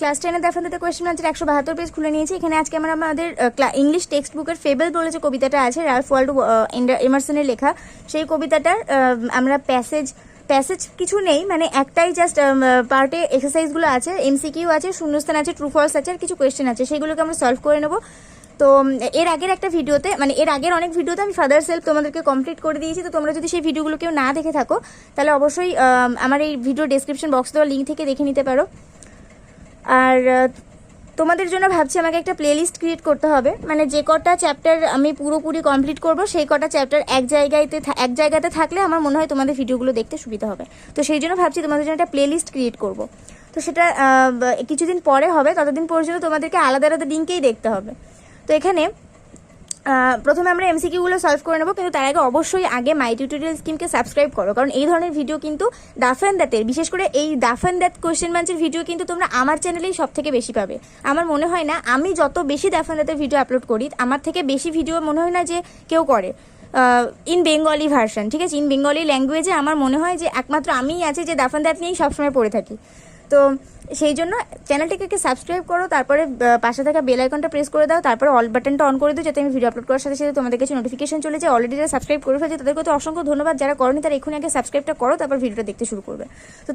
Class 10 দাফন দাতে question answer 172 page খুলে নিয়েছি। এখানে আজকে আমরা আমাদের ইংলিশ টেক্সট বুকের ফেবল বলে যে কবিতাটা আছে, রালফ ওয়াল্ডো এমারসনের লেখা, সেই কবিতাটার আমরা প্যাসেজ কিছু নেই, মানে একটাই জাস্ট পার্টে এক্সারসাইজগুলো আছে, এমসিকিউ আছে, শূন্যস্থান আছে, ট্রু ফলস আছে, আর কিছু কোয়েশ্চেন আছে, সেগুলোকে আমরা সলভ করে নেব। তো এর আগের একটা ভিডিওতে, মানে এর আগের অনেক ভিডিওতে আমি ফাদার সেলফ তোমাদেরকে কমপ্লিট করে দিয়েছি। তো তোমরা যদি সেই ভিডিওগুলো কেউ না দেখে থাকো তাহলে অবশ্যই আমার এই ভিডিও ডেসক্রিপশন বক্স দেওয়া লিঙ্ক থেকে দেখে নিতে পারো। আর তোমাদের জন্য ভাবছি আমাকে একটা প্লেলিস্ট ক্রিয়েট করতে হবে, মানে যে কটা চ্যাপ্টার আমি পুরোপুরি কমপ্লিট করব সেই কটা চ্যাপ্টার এক জায়গাতে থাকলে আমার মনে হয় তোমাদের ভিডিওগুলো দেখতে সুবিধা হবে। তো সেই জন্য ভাবছি তোমাদের জন্য একটা প্লেলিস্ট ক্রিয়েট করব। তো সেটা কিছুদিন পরে হবে, ততদিন পর্যন্ত তোমাদেরকে আলাদা আলাদা লিঙ্কেই দেখতে হবে। তো এখানে প্রথমে আমরা এমসিকিউগুলো সলভ করে নেবো, কিন্তু তার আগে অবশ্যই আগে মাই টিউটোরিয়াল স্কিমকে সাবস্ক্রাইব করো, কারণ এই ধরনের ভিডিও কিন্তু দাফ অ্যান্ড দ্যাতের, বিশেষ করে এই দাফ অ্যান্ড দ্যাত কোয়েশ্চেন বাঞ্চের ভিডিও কিন্তু তোমরা আমার চ্যানেলেই সব থেকে বেশি পাবে। আমার মনে হয় না আমি যত বেশি দাফ অ্যান্ড দ্যাতের ভিডিও আপলোড করি, আমার থেকে বেশি ভিডিও মনে হয় না যে কেউ করে ইন বেঙ্গলি ভার্সন, ঠিক আছে, ইন বেঙ্গলি ল্যাঙ্গুয়েজে আমার মনে হয় যে একমাত্র আমিই আছি যে দাফ অ্যান্ড দ্যাত নিয়েই সবসময় পড়ে থাকি। তো সেই জন্য চ্যানেলটিকে সাবস্ক্রাইব করো, তারপরে পাশে থাকা বেল আইকনটা প্রেস করে দাও, তারপরে অল বাটনটা অন করে দিও, যাতে আমি ভিডিও আপলোড করার সাথে সাথে তোমাদের কাছে নোটিফিকেশন চলে যায়। অলরেডি যারা সাবস্ক্রাইব করে ফেলেছে তাদেরকে তো অসংখ্য ধন্যবাদ, যারা করনি তারা এক্ষুনি আগে সাবস্ক্রাইবটা করো, তারপর ভিডিওটা দেখতে শুরু করবে।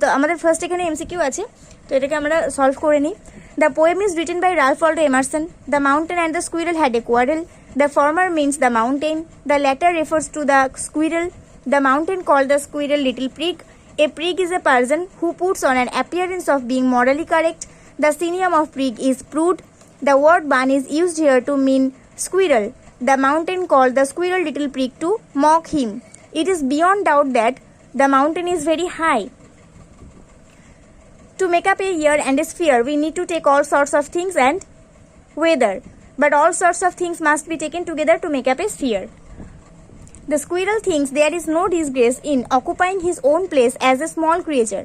তো আমাদের ফার্স্ট এখানে এমসিকিউ আছে, তো এটাকে আমরা সলভ করে নিই। The poem is written by Ralph Waldo Emerson. The mountain and the squirrel had a quarrel. The former means the mountain, the latter refers to the squirrel. The mountain called the squirrel little prig. A prig is a person who puts on an appearance of being morally correct. The synonym of prig is prude. The word bun is used here to mean squirrel. The mountain called the squirrel little prig to mock him. It is beyond doubt that the mountain is very high. To make up a year and a sphere, we need to take all sorts of things and weather. But all sorts of things must be taken together to make up a sphere. The squirrel thinks there is no disgrace in occupying his own place as a small creature.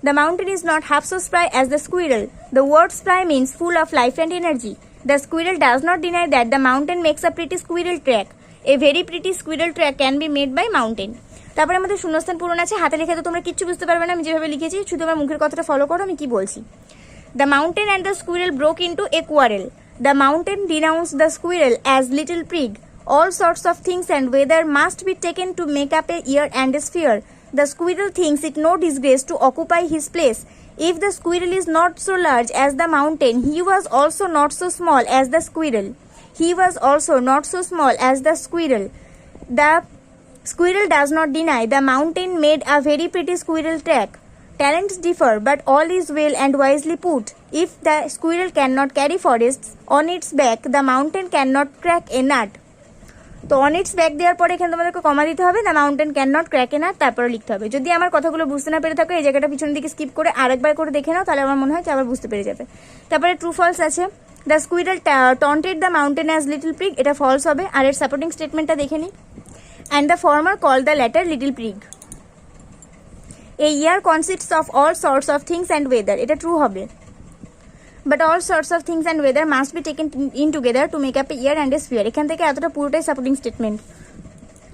The mountain is not half so spry as the squirrel. The word spry means full of life and energy. The squirrel does not deny that the mountain makes a pretty squirrel track. A very pretty squirrel track can be made by mountain. তারপরে আমাদের শূন্যস্থান পূরণ আছে, হাতে লিখে তো তোমরা কিচ্ছু বুঝতে পারবে না, আমি যেভাবে লিখেছি শুধু আমার মুখের কথাটা ফলো করো আমি কি বলছি। The mountain and the squirrel broke into a quarrel. The mountain denounced the squirrel as little prig. All sorts of things and weather must be taken to make up a year and a sphere. The squirrel thinks it no disgrace to occupy his place. If the squirrel is not so large as the mountain, he was also not so small as the squirrel. He was also not so small as the squirrel. The squirrel does not deny the mountain made a very pretty squirrel track. Talents differ, but all is well and wisely put. If the squirrel cannot carry forests on its back, the mountain cannot crack a nut. তো on it's back দেওয়ার পরে এখানে তোমাদেরকে কমা দিতে হবে, the mountain can not crack a nut, তারপরে লিখতে হবে। যদি আমার কথাগুলো বুঝতে না পেরে থাকো এই জায়গাটা পিছনের দিকে স্কিপ করে আরেকবার করে দেখে নাও, তাহলে আমার মনে হয় যে আবার বুঝতে পেরে যাবে। তারপরে ট্রু ফলস আছে, the squirrel taunted the mountain as little prig, এটা ফলস হবে। আর এর সাপোর্টিং স্টেটমেন্টটা দেখে নিই। And the former call the latter little prig. A year consists of all sorts of things and weather, এটা ট্রু হবে। But all sorts of things and weather must be taken in together to make up a year and a sphere. এখান থেকে এতটা পুরোটাই supporting statement.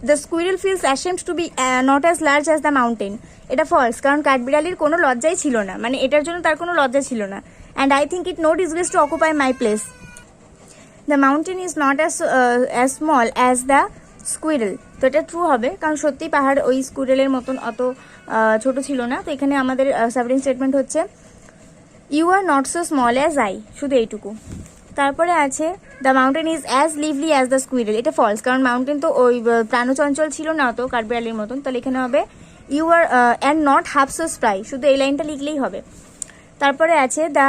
The squirrel feels ashamed to be not as large as the mountain. এটা false, কারণ কাঠবিড়ালির কোনো লজ্জাই ছিল না, মানে এটার জন্য তার কোনো লজ্জা ছিল না। And I think it no disgrace to occupy my place. The mountain is not as small as the squirrel. তো এটা ট্রু হবে, কারণ সত্যি পাহাড় ওই স্কুইরেলের মতন অত ছোট ছিল না। তো এখানে আমাদের সাপোর্টিং স্টেটমেন্ট হচ্ছে you are not so small as I, শুধু এইটুকু। তারপরে আছে the mountain is as lively as the squirrel, এটা ফলস, কারণ মাউন্টেন তো ওই প্রাণচঞ্চল ছিল না অত কাঠবিড়ালির মতন। তাহলে এখানে হবে you are and not half so spry, শুধু এই লাইনটা লিখলেই হবে। তারপরে আছে the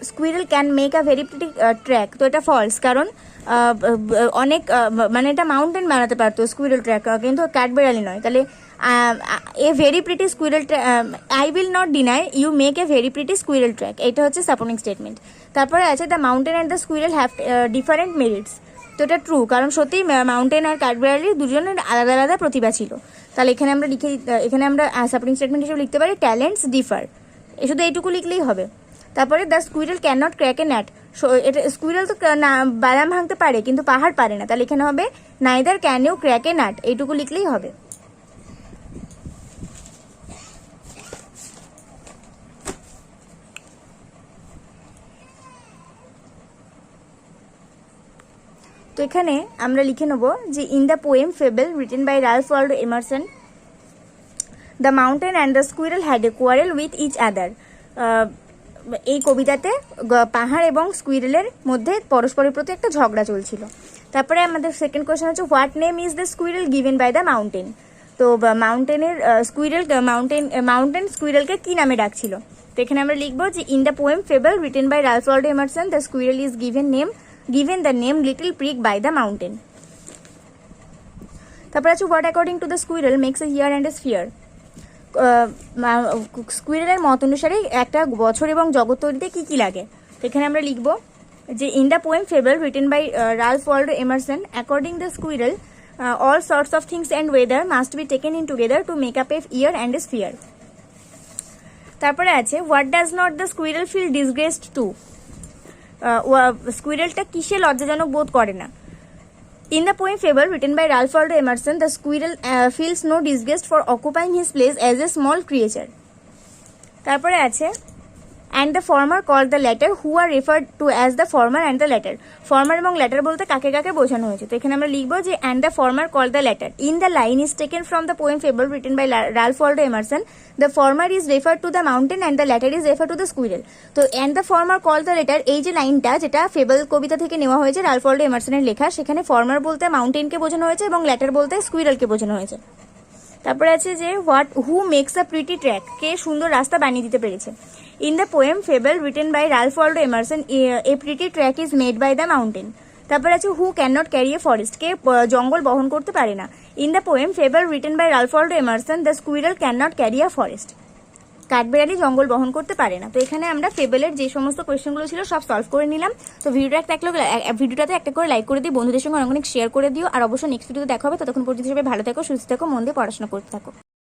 squirrel can make a very pretty track, তো এটা ফলস, কারণ অনেক মানে এটা মাউন্টেন বানাতে পারতো স্কুইরেল ট্র্যাক, কিন্তু কাঠবিড়ালি নয়। তাহলে a very pretty squirrel I will not deny you make a very pretty squirrel track, এটা হচ্ছে সাপোর্টিং স্টেটমেন্ট। তারপরে আছে the mountain and the squirrel have different merits, তো এটা ট্রু, কারণ সত্যি মাউন্টেন আর কাঠবিড়ালির দুজনের আলাদা আলাদা প্রতিভা ছিল। তাহলে এখানে আমরা এখানে আমরা সাপোর্টিং স্টেটমেন্ট হিসেবে লিখতে পারি ট্যালেন্টস ডিফার, শুধু এইটুকু লিখলেই হবে। তারপরে the squirrel can not crack a nut, এটা স্কুইরেল তো বাদাম ভাঙতে পারে কিন্তু পাহাড় পারে না, তাহলে এখানে হবে neither can you crack a nut, এইটুকু লিখলেই হবে। তো এখানে আমরা লিখে নেব যে in the poem fable written by Ralph Waldo Emerson, the mountain and the squirrel had a quarrel with each other. এই কবিতাতে পাহাড় এবং স্কুইরেলের মধ্যে পরস্পরের প্রতি একটা ঝগড়া চলছিল। তারপরে আমাদের সেকেন্ড কোয়েশ্চেন হচ্ছে what name is the squirrel given by the mountain. তো মাউন্টেনের মাউন্টেন স্কুইরেলকে কি নামে ডাকছিল? তো এখানে আমরা লিখবো যে in the poem fable written by Ralph Waldo Emerson, the squirrel is given the name little prig by the mountain. তারপর আছে what according to the squirrel makes a year and a sphere. স্কুইরেলের মত অনুসারে একটা বছর এবং জগৎ তৈরিতে কি কি লাগে? তো এখানে আমরা লিখবো যে in the poem fable written by Ralph Waldo Emerson, according the squirrel all sorts of things and weather must be taken in together to make up a year and a sphere. তারপরে আছে what does not the squirrel feel disgraced to. স্কুইরেলটা কিসে লজ্জাজনক বোধ করে না? In the poem fable written by Ralph Waldo Emerson, the squirrel feels no disgust for occupying his place as a small creature. তারপরে আছে and the former call the latter who are referred to as the former and the latter. Former এবং latter বলতে কাকে কাকে বোঝানো হয়েছে? তো এখানে আমরা লিখবো যে and the former call the latter in the line is taken from the poem fable written by Ralph Waldo Emerson, the former is referred to the mountain and the latter is refer to the squirrel. তো and the former call the latter, এই যে লাইনটা যেটা fable কবিতা থেকে নেওয়া হয়েছে Ralph Waldo এমারসনের লেখা, সেখানে ফর্মার বলতে মাউন্টেনকে বোঝানো হয়েছে এবং ল্যাটার বলতে স্কুইরেলকে বোঝানো হয়েছে। তারপরে আছে যে who makes a pretty track, কে সুন্দর রাস্তা বানিয়ে দিতে পেরেছে? In the poem fable written by Ralph Waldo Emerson, a pretty track is made by the mountain. তারপর আছে who can not carry a forest, কে জঙ্গল বহন করতে পারে না? In the poem fable written by Ralph Waldo Emerson, the squirrel can not carry a forest, কাঠবেড়ালি জঙ্গল বহন করতে পারে না। তো এখানে আমরা ফেবলের যে সমস্ত কোয়েশ্চেনগুলো ছিল সব সলভ করে নিলাম। তো ভিডিওটাতে একটা করে লাইক করে দিই, বন্ধুদের সঙ্গে অনেক শেয়ার করে দিও, আর অবশ্যই নেক্সট ভিডিওতে দেখা হবে। ততক্ষণ পর্যন্ত হিসেবে ভালো থাকো, সুস্থ থাকো, মন দিয়ে পড়াশোনা করতে থাকো।